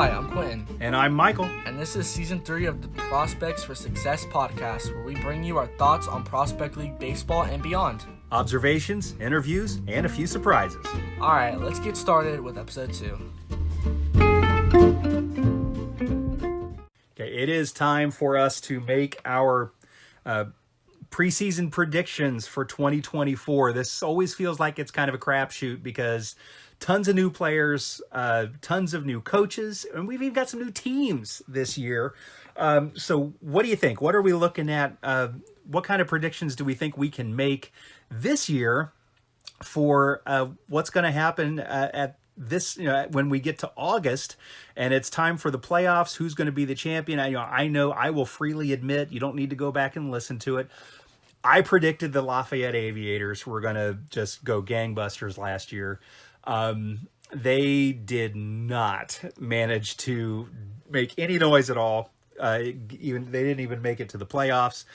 Hi, I'm Quenton. And I'm Michael. And this is Season 3 of the Prospects for Success podcast, where we bring you our thoughts on Prospect League baseball and beyond. Observations, interviews, and a few surprises. Alright, let's get started with episode 2. Okay, it is time for us to make our preseason predictions for 2024. This always feels like it's kind of a crapshoot because tons of new players, tons of new coaches, and we've even got some new teams this year. So what do you think? What are we looking at? What kind of predictions do we think we can make this year for what's going to happen at this, when we get to August and it's time for the playoffs? Who's going to be the champion? I know I will freely admit, you don't need to go back and listen to it, I predicted the Lafayette Aviators were going to just go gangbusters last year. They did not manage to make any noise at all. They didn't even make it to the playoffs.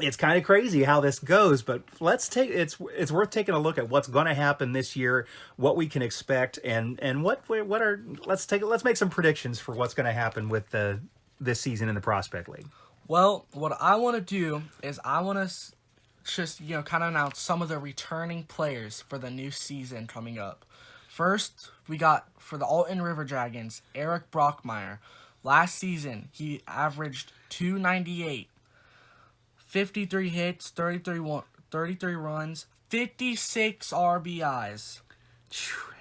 It's kind of crazy how this goes, but it's worth taking a look at what's going to happen this year, what we can expect, and let's make some predictions for what's going to happen with this season in the Prospect League. Well, what I want to do is I want to just, kind of announce some of the returning players for the new season coming up. First, we got, for the Alton River Dragons, Eric Brockmeyer. Last season, he averaged .298, 53 hits, 33 runs, 56 RBIs.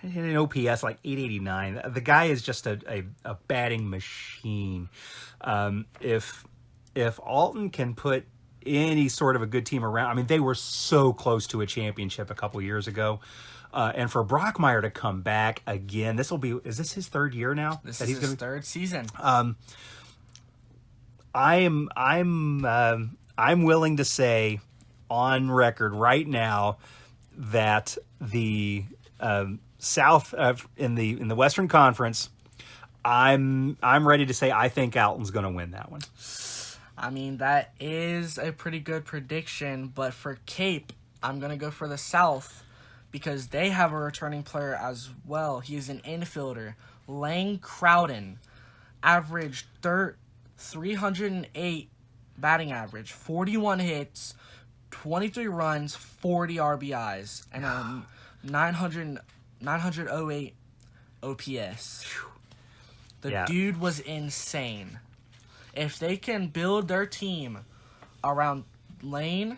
And an OPS like 889. The guy is just a batting machine. If Alton can put any sort of a good team around, they were so close to a championship a couple years ago. And for Brockmeyer to come back again, is this his third year now? This is his third season. I'm willing to say on record right now that the South in the Western Conference, I'm ready to say I think Alton's going to win that one. That is a pretty good prediction, but for Cape, I'm going to go for the South because they have a returning player as well. He is an infielder. Lang Crowden averaged 308 batting average, 41 hits, 23 runs, 40 RBIs, and a 908 OPS. The dude was insane. If they can build their team around Lane,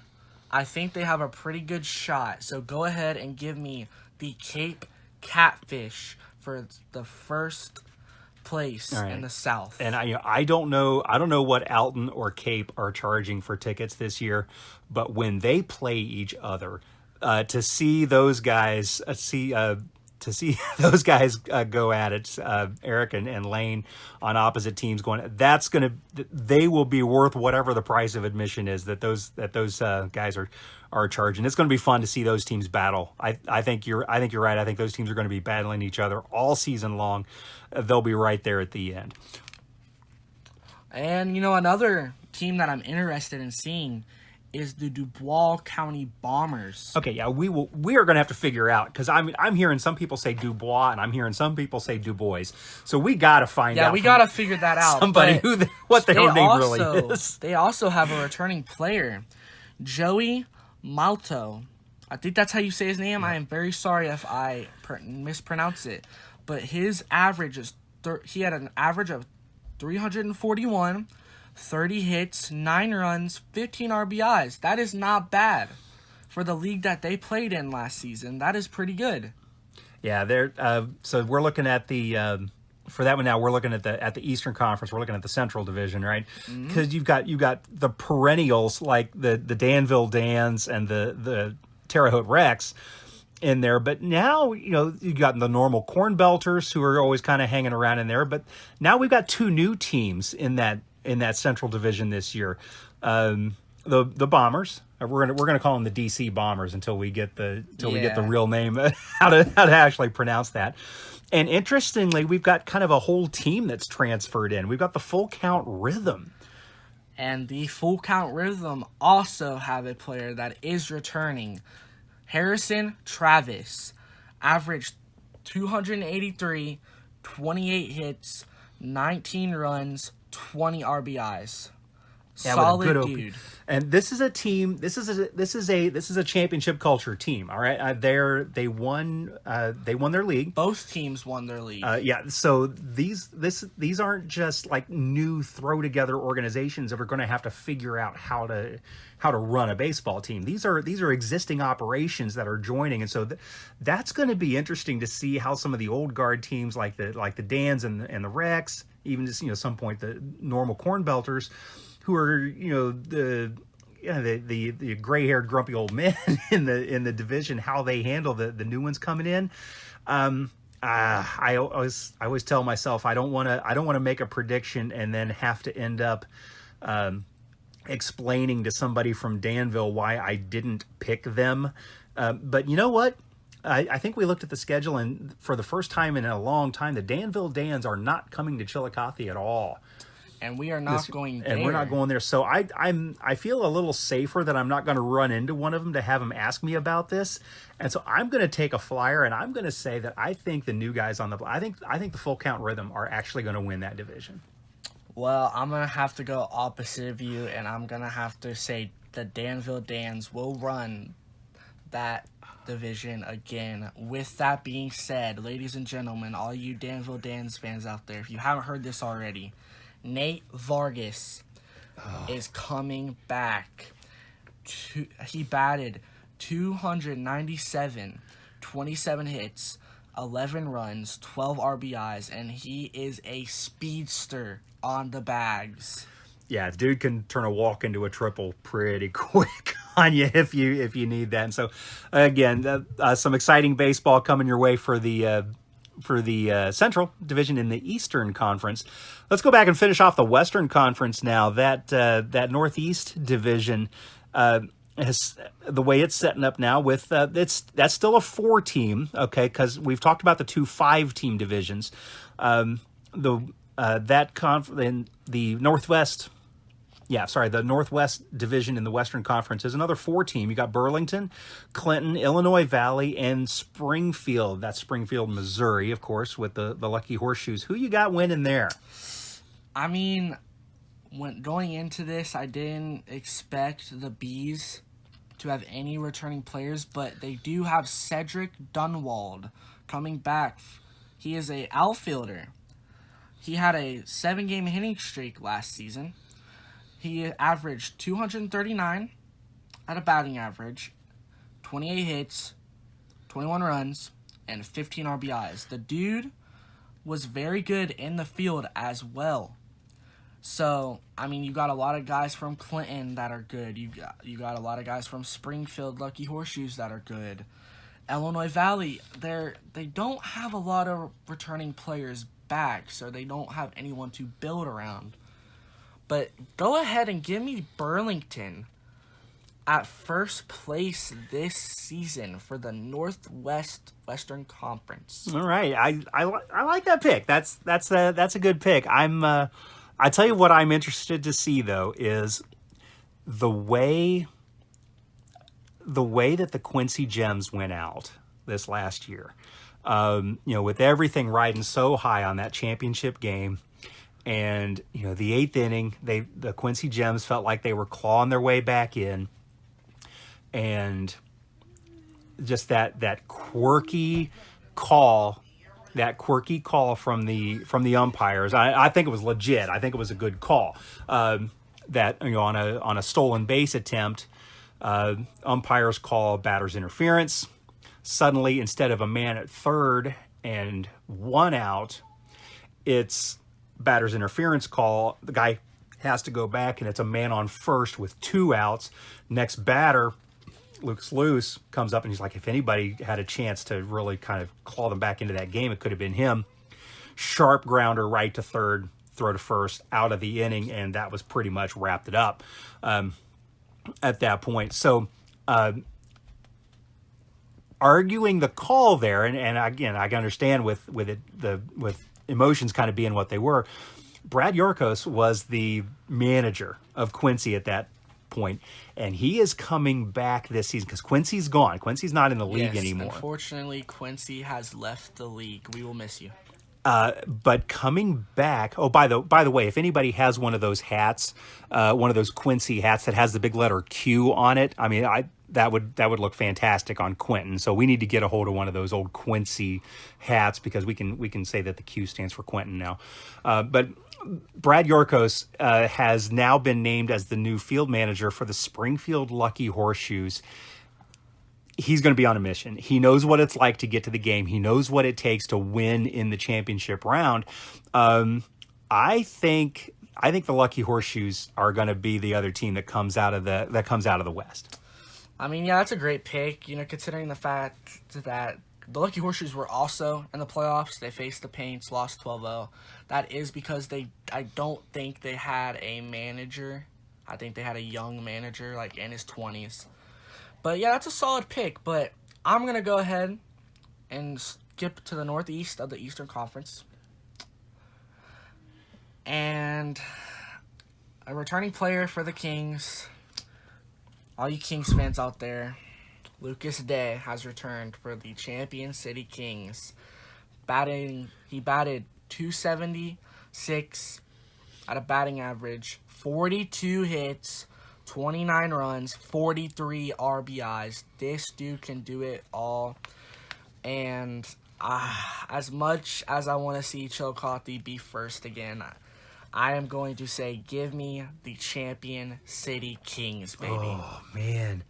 I think they have a pretty good shot. So go ahead and give me the Cape Catfish for the first place in the South. And I don't know what Alton or Cape are charging for tickets this year, but when they play each other, to see those guys go at it, Eric and Lane on opposite teams they will be worth whatever the price of admission is that those guys are charging. It's going to be fun to see those teams battle. I think you're right. I think those teams are going to be battling each other all season long. They'll be right there at the end. And another team that I'm interested in seeing is the Dubois County Bombers. Okay, yeah, we are going to have to figure out, because I'm hearing some people say Dubois and I'm hearing some people say Dubois. So we got to find out. Yeah, we got to figure that out. Somebody what their name really is. They also have a returning player, Joey Malto. I think that's how you say his name. Yeah. I am very sorry if I mispronounce it, but his average is he had an average of 341. 30 hits, 9 runs, 15 RBIs. That is not bad for the league that they played in last season. That is pretty good. Yeah, so we're looking at for that one now. We're looking at the Eastern Conference. We're looking at the Central Division, right? Because you've got the perennials like the Danville Dans and the Terre Haute Rex in there, but now you've got the normal Corn Belters who are always kind of hanging around in there. But now we've got 2 new teams in that Central Division this year, the Bombers. We're gonna call them the DC Bombers until we get the real name, how to actually pronounce that. And interestingly, we've got kind of a whole team that's transferred in. We've got the Full Count Rhythm, and the Full Count Rhythm also have a player that is returning. Harrison Travis averaged 283, 28 hits, 19 runs, 20 RBIs. Yeah, with a Solid good dude. And this is a team. This is a championship culture team. All right, they won their league. Both teams won their league. Yeah, so these aren't just like new throw together organizations that are going to have to figure out how to run a baseball team. These are existing operations that are joining, and so that's going to be interesting to see how some of the old guard teams like the Dans and the Rex, even just some point the normal Corn Belters, who are the gray-haired grumpy old men in the division, how they handle the new ones coming in. I always tell myself I don't want to make a prediction and then have to end up explaining to somebody from Danville why I didn't pick them. But you know what? I think we looked at the schedule, and for the first time in a long time, the Danville Dans are not coming to Chillicothe at all. And we are not going there. And we're not going there. So I feel a little safer that I'm not going to run into one of them to have them ask me about this. And so I'm going to take a flyer, and I'm going to say that I think the new guys on the I think the Full Count Rhythm are actually going to win that division. Well, I'm going to have to go opposite of you, and I'm going to have to say the Danville Dans will run that division again. With that being said, ladies and gentlemen, all you Danville Dans fans out there, if you haven't heard this already, Nate Vargas is coming back. He batted 297, 27 hits, 11 runs, 12 RBIs, and he is a speedster on the bags. Yeah, dude can turn a walk into a triple pretty quick on you if you need that. And so, again, some exciting baseball coming your way for the Central Division in the Eastern Conference. Let's go back and finish off the Western Conference now. That Northeast Division has the way it's setting up now with that's still a 4-team, okay? Because we've talked about the 2 5-team divisions. The Northwest. Yeah, sorry, the Northwest Division in the Western Conference is another 4-team. You got Burlington, Clinton, Illinois Valley, and Springfield. That's Springfield, Missouri, of course, with the Lucky Horseshoes. Who you got winning there? I mean, when going into this, I didn't expect the Bees to have any returning players, but they do have Cedric Dunwald coming back. He is a outfielder. He had a 7-game hitting streak last season. He averaged 239 at a batting average, 28 hits, 21 runs, and 15 RBIs. The dude was very good in the field as well. So, I mean, you got a lot of guys from Clinton that are good. You got a lot of guys from Springfield, Lucky Horseshoes that are good. Illinois Valley, they don't have a lot of returning players back, so they don't have anyone to build around. But go ahead and give me Burlington at first place this season for the Northwest Western Conference. All right, I like that pick. That's a good pick. I tell you what I'm interested to see though is the way that the Quincy Gems went out this last year. With everything riding so high on that championship game. And, the 8th inning, the Quincy Gems felt like they were clawing their way back in. And just that quirky call from the umpires. I think it was legit. I think it was a good call. That on a stolen base attempt, umpires call batter's interference. Suddenly, instead of a man at third and 1 out, it's batter's interference call. The guy has to go back, and it's a man on first with 2 outs. Next batter looks loose, comes up, and he's like, if anybody had a chance to really kind of claw them back into that game, it could have been him. Sharp grounder right to third, throw to first, out of the inning, and that was pretty much wrapped it up at that point. So arguing the call there, and again, I can understand with emotions kind of being what they were. Brad Yorkos was the manager of Quincy at that point, and he is coming back this season because Quincy's gone. Quincy's not in the league anymore. Unfortunately, Quincy has left the league. We will miss you. But coming back. Oh, by the way, if anybody has one of those hats, one of those Quincy hats that has the big letter Q on it, I mean, that would look fantastic on Quenton. So we need to get a hold of one of those old Quincy hats because we can say that the Q stands for Quenton now. But Brad Yorkos has now been named as the new field manager for the Springfield Lucky Horseshoes. He's going to be on a mission. He knows what it's like to get to the game. He knows what it takes to win in the championship round. I think the Lucky Horseshoes are going to be the other team that comes out of the West. I mean, yeah, that's a great pick. You know, considering the fact that the Lucky Horseshoes were also in the playoffs. They faced the Paints, lost 12-0. That is because I don't think they had a manager. I think they had a young manager, like in his 20s. But yeah, that's a solid pick. But I'm going to go ahead and skip to the northeast of the Eastern Conference. And a returning player for the Kings. All you Kings fans out there, Lucas Day has returned for the Champion City Kings. He batted .276 at a batting average, 42 hits, 29 runs, 43 RBIs. This dude can do it all. And as much as I want to see Chillicothe be first again, I am going to say, give me the Champion City Kings, baby. Oh, man.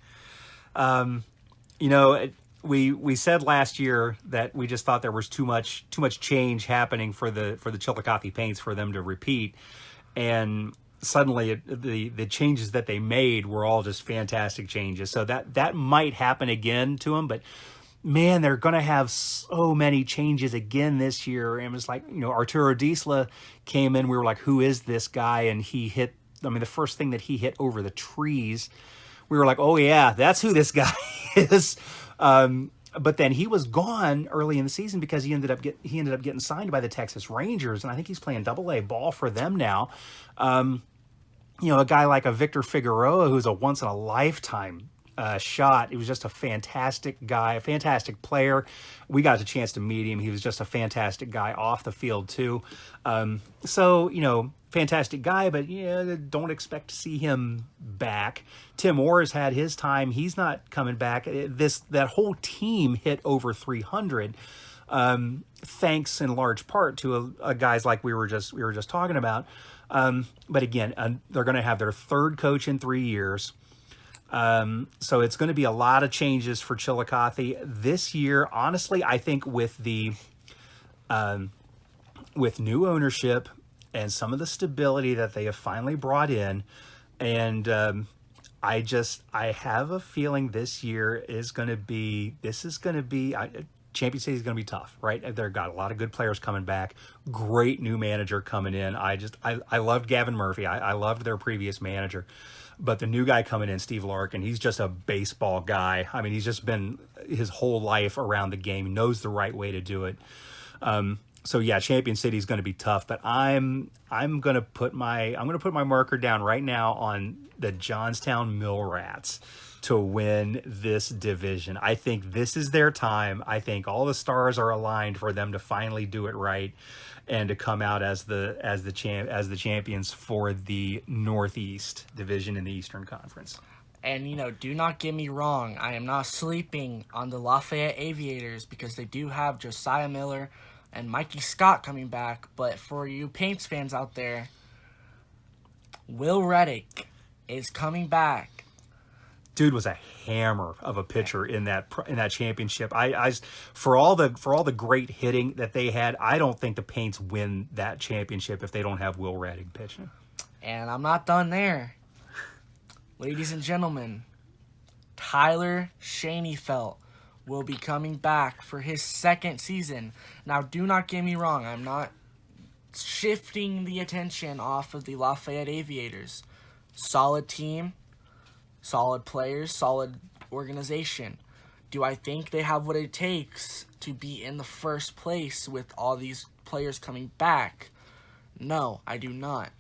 You know, we said last year that we just thought there was too much change happening for the Chillicothe Paints for them to repeat. And suddenly the changes that they made were all just fantastic changes. So that might happen again to them, but man, they're going to have so many changes again this year. And it was like, you know, Arturo Diesla came in. We were like, who is this guy? And he hit, I mean, the first thing that he hit over the trees, we were like, oh yeah, that's who this guy is. But then he was gone early in the season because he ended up getting signed by the Texas Rangers. And I think he's playing Double-A ball for them now. You know, a guy like a Victor Figueroa, who's a once in a lifetime shot. He was just a fantastic guy, a fantastic player. We got a chance to meet him. He was just a fantastic guy off the field too. So, you know, fantastic guy, but yeah, don't expect to see him back. Tim Orr's had his time. He's not coming back. That whole team hit over 300. Thanks in large part to a guys like we were just talking about. But again, they're going to have their third coach in 3 years. So it's going to be a lot of changes for Chillicothe this year. Honestly, I think with new ownership and some of the stability that they have finally brought in, and I have a feeling this year is going to be Champion City is going to be tough, right? They've got a lot of good players coming back, great new manager coming in. I loved Gavin Murphy. I loved their previous manager. But the new guy coming in, Steve Larkin, he's just a baseball guy. I mean, he's just been his whole life around the game. He knows the right way to do it. So yeah, Champion City is going to be tough. But I'm going to put my marker down right now on the Johnstown Mill Rats to win this division. I think this is their time. I think all the stars are aligned for them to finally do it right and to come out as the champions for the Northeast Division in the Eastern Conference. And, you know, do not get me wrong. I am not sleeping on the Lafayette Aviators because they do have Josiah Miller and Mikey Scott coming back. But for you Paints fans out there, Will Reddick is coming back. Dude was a hammer of a pitcher in that championship. I for all the great hitting that they had, I don't think the Paints win that championship if they don't have Will Reddick pitching. And I'm not done there. Ladies and gentlemen, Tyler Shaneyfelt will be coming back for his second season. Now, do not get me wrong. I'm not shifting the attention off of the Lafayette Aviators. Solid team. Solid players, solid organization. Do I think they have what it takes to be in the first place with all these players coming back? No, I do not.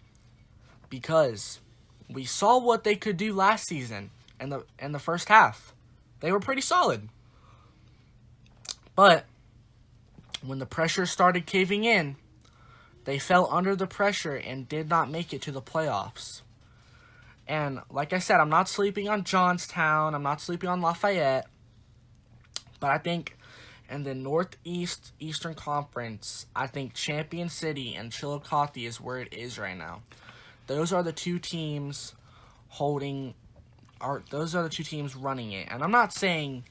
Because We saw what they could do last season in the first half. They were pretty solid. But when the pressure started caving in, they fell under the pressure and did not make it to the playoffs. And like I said, I'm not sleeping on Johnstown. I'm not sleeping on Lafayette. But I think in the Northeast Eastern Conference, I think Champion City and Chillicothe is where it is right now. Those are the two teams running it. And I'm not saying,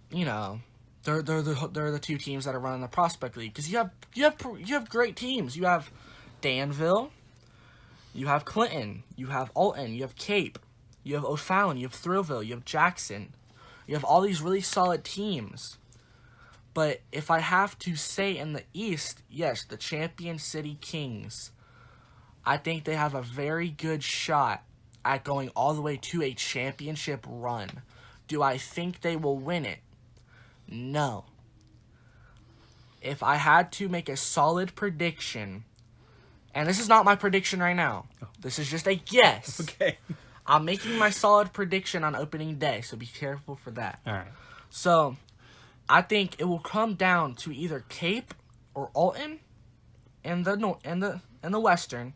they're the two teams that are running the Prospect League, because you have great teams. You have Danville, you have Clinton, you have Alton, you have Cape, you have O'Fallon, you have Thrillville, you have Jackson. You have all these really solid teams. But if I have to say in the East, yes, the Champion City Kings, I think they have a very good shot at going all the way to a championship run. Do I think they will win it? No. If I had to make a solid prediction, and this is not my prediction right now. This is just a guess. Okay. I'm making my solid prediction on opening day, so be careful for that. All right. So, I think it will come down to either Cape or Alton in the Western,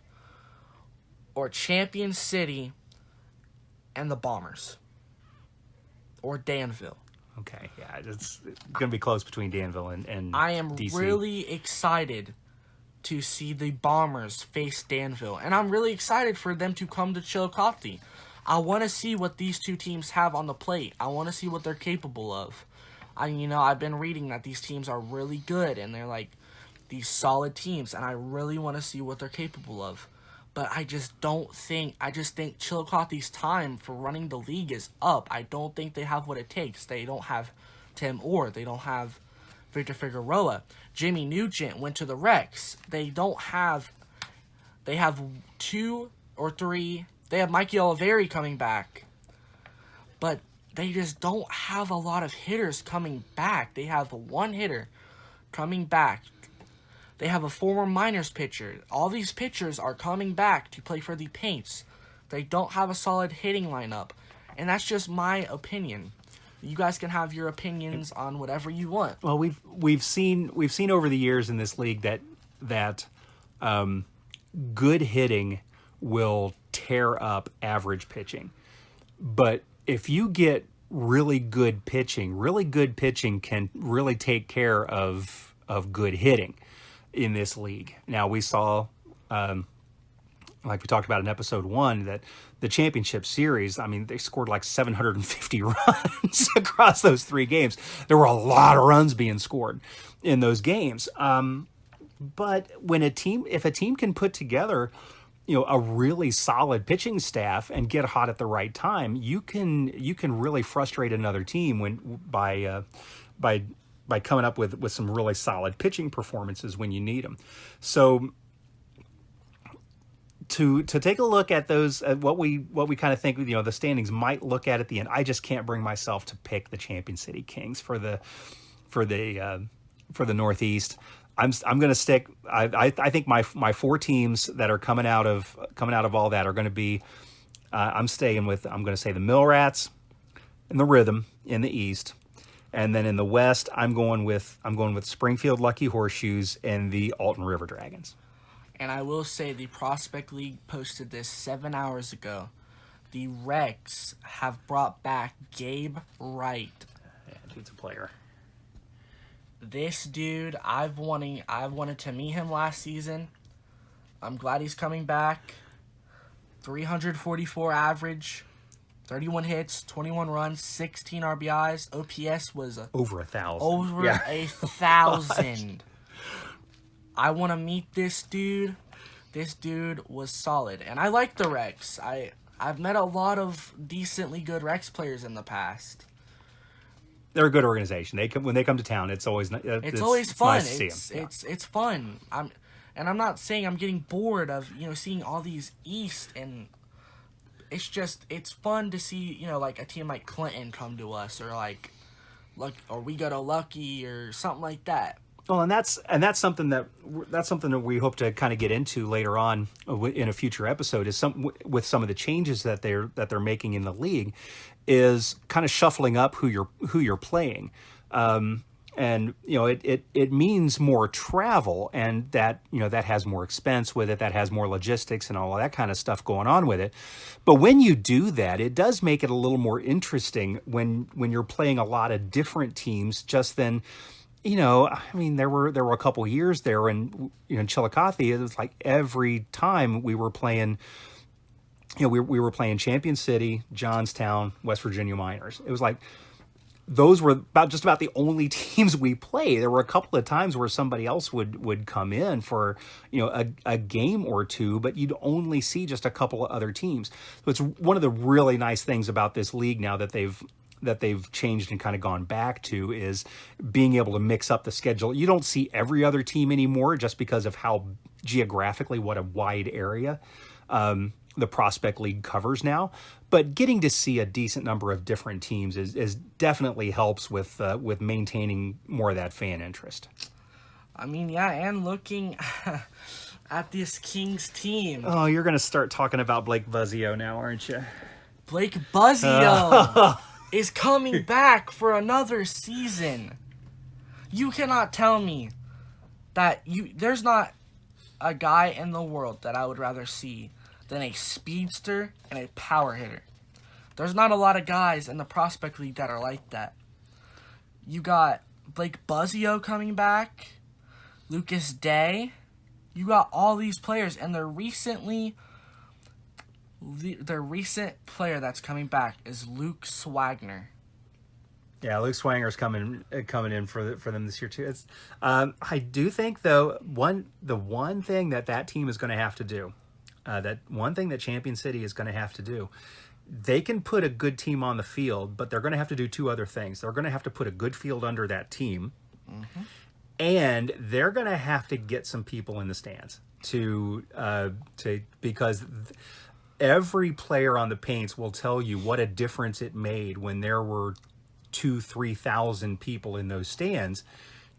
or Champion City and the Bombers, or Danville. Okay, yeah, it's going to be close between Danville and I am DC. really excited to see the Bombers face Danville, and I'm really excited for them to come to Chillicothe. I want to see what these two teams have on the plate. I want to see what they're capable of. I've been reading that these teams are really good, and they're like these solid teams, and I really want to see what they're capable of. But I just think Chillicothe's time for running the league is up. I don't think they have what it takes. They don't have Tim Orr. They don't have Victor Figueroa. Jimmy Nugent went to the Rex. They have 2 or 3. They have Mikey Oliveri coming back. But they just don't have a lot of hitters coming back. They have one hitter coming back. They have a former minors pitcher. All these pitchers are coming back to play for the Paints. They don't have a solid hitting lineup. And that's just my opinion. You guys can have your opinions on whatever you want. Well, we've seen over the years in this league that good hitting will tear up average pitching. But if you get really good pitching can really take care of good hitting in this league. Now, we saw, like we talked about in episode 1, that the championship series, they scored like 750 runs across those 3 games. There were a lot of runs being scored in those games. But if a team can put together, a really solid pitching staff and get hot at the right time, you can really frustrate another team by coming up with some really solid pitching performances when you need them. So to take a look at those, what we kind of think, the standings might look at the end. I just can't bring myself to pick the Champion City Kings for the Northeast. I'm going to stick. I think my 4 teams that are coming out of all that are going to be. I'm going to say the Mill Rats and the Rhythm in the East, and then in the West, I'm going with Springfield Lucky Horseshoes and the Alton River Dragons. And I will say the Prospect League posted this 7 hours ago. The Rex have brought back Gabe Wright. Yeah, dude's a player. This dude, I've wanted to meet him last season. I'm glad he's coming back. 344 average, 31 hits, 21 runs, 16 RBIs. OPS was over 1,000. Over 1,000. I want to meet this dude. This dude was solid, and I like the Rex. I've met a lot of decently good Rex players in the past. They're a good organization. When they come to town, it's always fun. Nice to see them. It's fun. I'm not saying I'm getting bored of seeing all these East, and it's fun to see like a team like Clinton come to us, or or we go to Lucky or something like that. Well, and that's something that we hope to kind of get into later on in a future episode. Is with some of the changes that they're making in the league, is kind of shuffling up who you're playing, and it means more travel, and that that has more expense with it, that has more logistics and all of that kind of stuff going on with it. But when you do that, it does make it a little more interesting when you're playing a lot of different teams. Just then. I mean, there were a couple years there in Chillicothe. It was like every time we were playing, we were playing Champion City, Johnstown, West Virginia Miners. It was like those were just about the only teams we played. There were a couple of times where somebody else would come in for a game or two, but you'd only see just a couple of other teams. So it's one of the really nice things about this league now that they've changed and kind of gone back to, is being able to mix up the schedule. You don't see every other team anymore just because of how geographically what a wide area the Prospect League covers now. But getting to see a decent number of different teams is definitely helps with maintaining more of that fan interest. I mean, yeah, and looking at this Kings team. Oh, you're going to start talking about Blake Buzzio now, aren't you? Blake Buzzio! Is coming back for another season. You cannot tell me that there's not a guy in the world that I would rather see than a speedster and a power hitter. There's not a lot of guys in the Prospect League that are like that. You got Blake Buzzio coming back, Lucas Day. You got all these players, and their recent player that's coming back is Luke Swagner. Yeah, Luke Swagner's coming in for them this year too. It's I do think though the one thing that team is going to have to do, that one thing that Champion City is going to have to do, they can put a good team on the field, but they're going to have to do two other things. They're going to have to put a good field under that team, and they're going to have to get some people in the stands because. Every player on the Paints will tell you what a difference it made when there were 2,000-3,000 people in those stands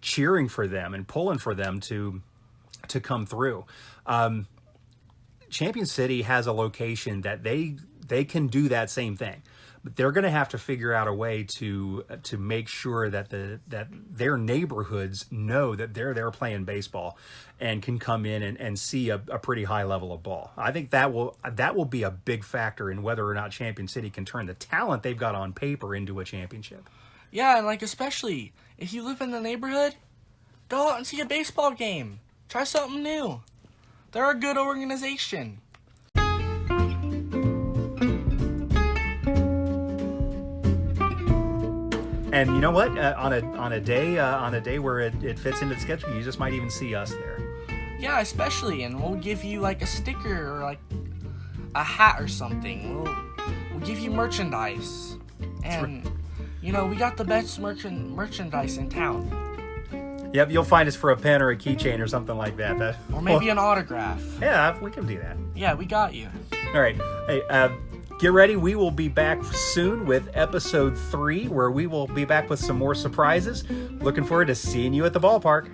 cheering for them and pulling for them to come through. Champion City has a location that they can do that same thing, but they're going to have to figure out a way to make sure that their neighborhoods know that they're there playing baseball and can come in and see a pretty high level of ball. I think that will be a big factor in whether or not Champion City can turn the talent they've got on paper into a championship. Yeah, and especially if you live in the neighborhood, go out and see a baseball game. Try something new. They're a good organization. And you know what? On a day where it fits into the schedule, you just might even see us there. Yeah, especially, and we'll give you a sticker or a hat or something. We'll give you merchandise, and we got the best merchandise in town. Yep, you'll find us for a pen or a keychain or something like that. Or maybe an autograph. Yeah, we can do that. Yeah, we got you. All right. Hey, get ready. We will be back soon with episode 3, where we will be back with some more surprises. Looking forward to seeing you at the ballpark.